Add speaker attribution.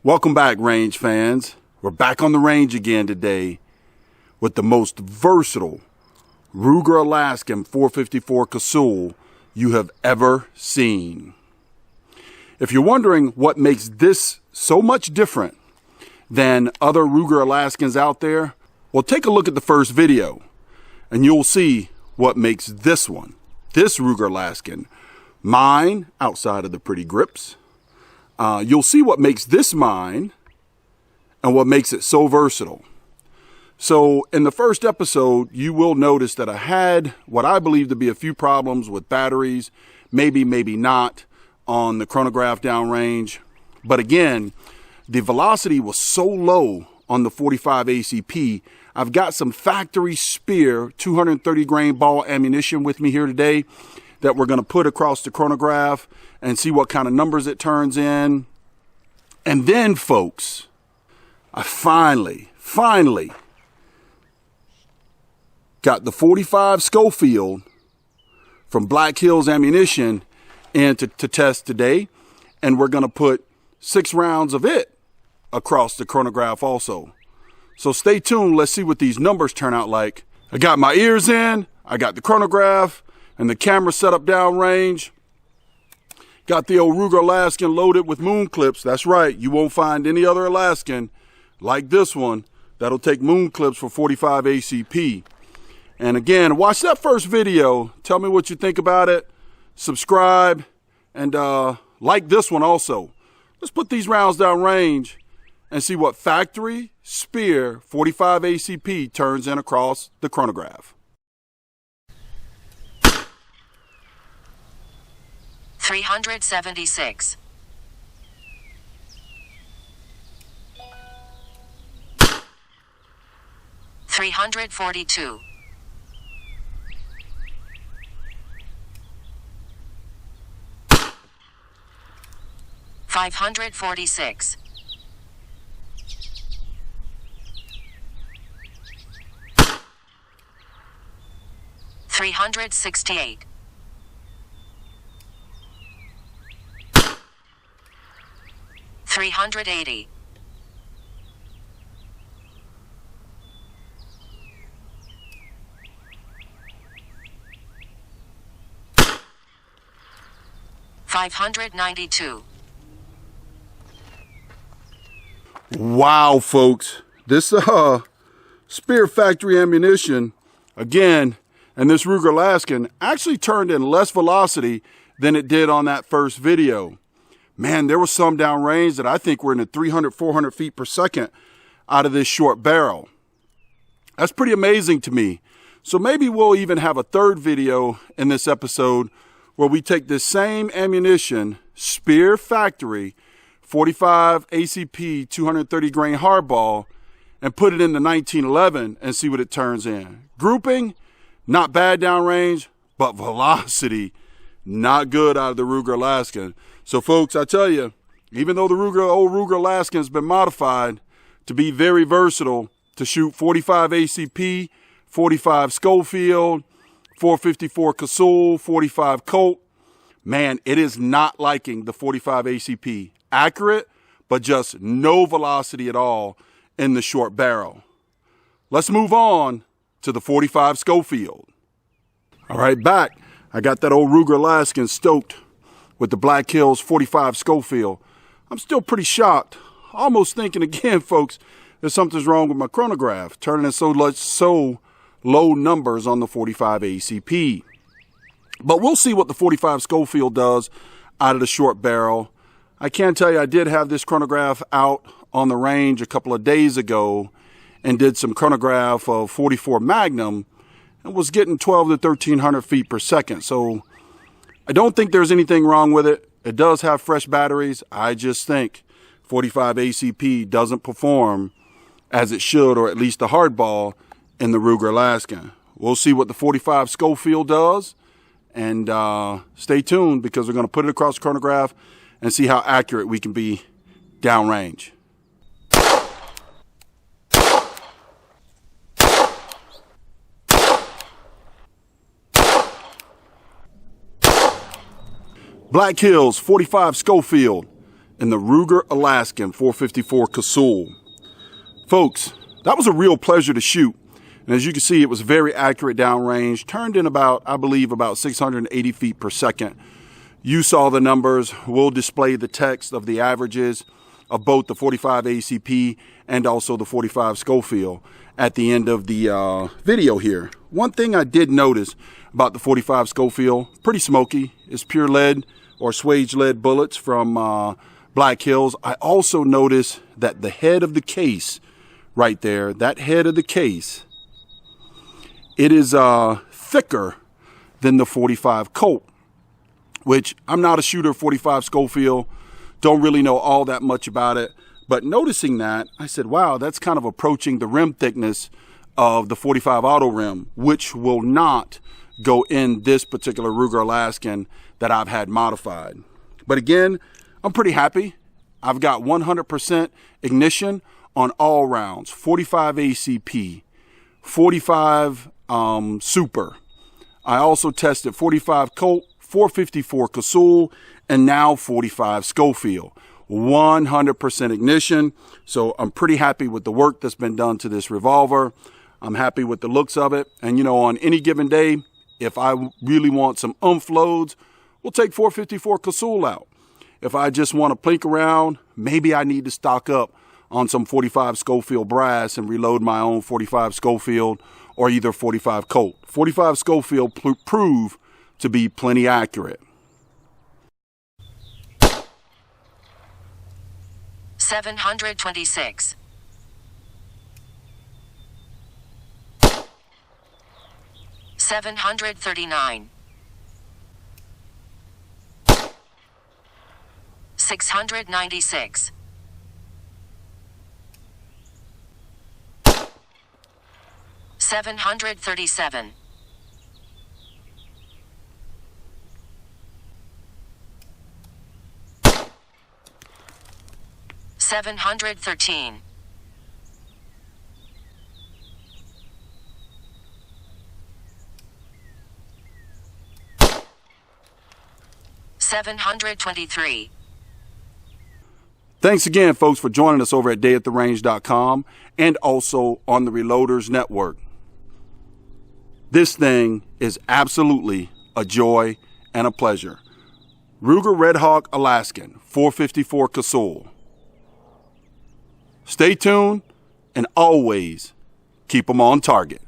Speaker 1: Welcome back, range fans. We're back on the range again today with the most versatile Ruger Alaskan 454 Casull you have ever seen. If you're wondering what makes this so much different than other Ruger Alaskans out there, well, take a look at the first video and you'll see what makes this Ruger Alaskan, mine outside of the pretty grips. You'll see what makes this mine and what makes it so versatile. So in the first episode, you will notice that I had what I believe to be a few problems with batteries, maybe not, on the chronograph downrange. But again, the velocity was so low on the 45 ACP. I've got some factory Speer 230 grain ball ammunition with me here today that we're going to put across the chronograph and see what kind of numbers it turns in. And then, folks, I finally got the 45 Schofield from Black Hills Ammunition in to test today. And we're going to put 6 rounds of it across the chronograph also. So stay tuned. Let's see what these numbers turn out like. I got my ears in. I got the chronograph and the camera set up downrange. Got the old Ruger Alaskan loaded with moon clips. That's right. You won't find any other Alaskan like this one that'll take moon clips for 45 ACP. And again, watch that first video. Tell me what you think about it. Subscribe and like this one also. Let's put these rounds downrange and see what factory Speer 45 ACP turns in across the chronograph.
Speaker 2: 376. 342. 546. 368. 380. 592.
Speaker 1: Wow, folks. This Speer factory ammunition, again, and this Ruger Alaskan actually turned in less velocity than it did on that first video. Man, there was some downrange that I think were in the 300, 400 feet per second out of this short barrel. That's pretty amazing to me. So maybe we'll even have a third video in this episode where we take this same ammunition, Speer factory, 45 ACP 230 grain hardball, and put it in the 1911 and see what it turns in. Grouping, not bad downrange, but velocity, not good out of the Ruger Alaskan. So folks, I tell you, even though the old Ruger Alaskan has been modified to be very versatile, to shoot 45 ACP, 45 Schofield, 454 Casull, 45 Colt, man, it is not liking the 45 ACP. Accurate, but just no velocity at all in the short barrel. Let's move on to the 45 Schofield. All right, back. I got that old Ruger Alaskan stoked with the Black Hills 45 Schofield. I'm still pretty shocked. Almost thinking again, folks, that something's wrong with my chronograph, turning in so low numbers on the 45 ACP. But we'll see what the 45 Schofield does out of the short barrel. I can tell you I did have this chronograph out on the range a couple of days ago and did some chronograph of 44 Magnum and was getting 12 to 1300 feet per second. So I don't think there's anything wrong with it. It does have fresh batteries. I just think 45 ACP doesn't perform as it should, or at least the hardball in the Ruger Alaskan. We'll see what the 45 Schofield does, and stay tuned because we're going to put it across the chronograph and see how accurate we can be downrange. Black Hills 45 Schofield in the Ruger Alaskan 454 Casull. Folks, that was a real pleasure to shoot. And as you can see, it was very accurate downrange, turned in about, I believe, about 680 feet per second. You saw the numbers. We'll display the text of the averages of both the 45 ACP and also the 45 Schofield at the end of the video here. One thing I did notice about the 45 Schofield, pretty smoky. It's pure lead or swage lead bullets from Black Hills. I also noticed that the head of the case right there, that head of the case, it is thicker than the 45 Colt, which I'm not a shooter. 45 Schofield, don't really know all that much about it. But noticing that, I said, wow, that's kind of approaching the rim thickness of the 45 auto rim, which will not go in this particular Ruger Alaskan that I've had modified. But again, I'm pretty happy. I've got 100% ignition on all rounds, 45 ACP, 45 Super. I also tested 45 Colt, 454 Casull, and now 45 Schofield. 100% ignition. So I'm pretty happy with the work that's been done to this revolver. I'm happy with the looks of it. And you know, on any given day, if I really want some oomph loads, we'll take 454 Casull out. If I just want to plink around, maybe I need to stock up on some 45 Schofield brass and reload my own 45 Schofield or either 45 Colt. 45 Schofield prove to be plenty accurate.
Speaker 2: 726. 739. 696. 737. 713. 723.
Speaker 1: Thanks again, folks, for joining us over at dayattherange.com and also on the Reloaders Network. This thing is absolutely a joy and a pleasure. Ruger Red Hawk Alaskan 454 Casull. Stay tuned and always keep them on target.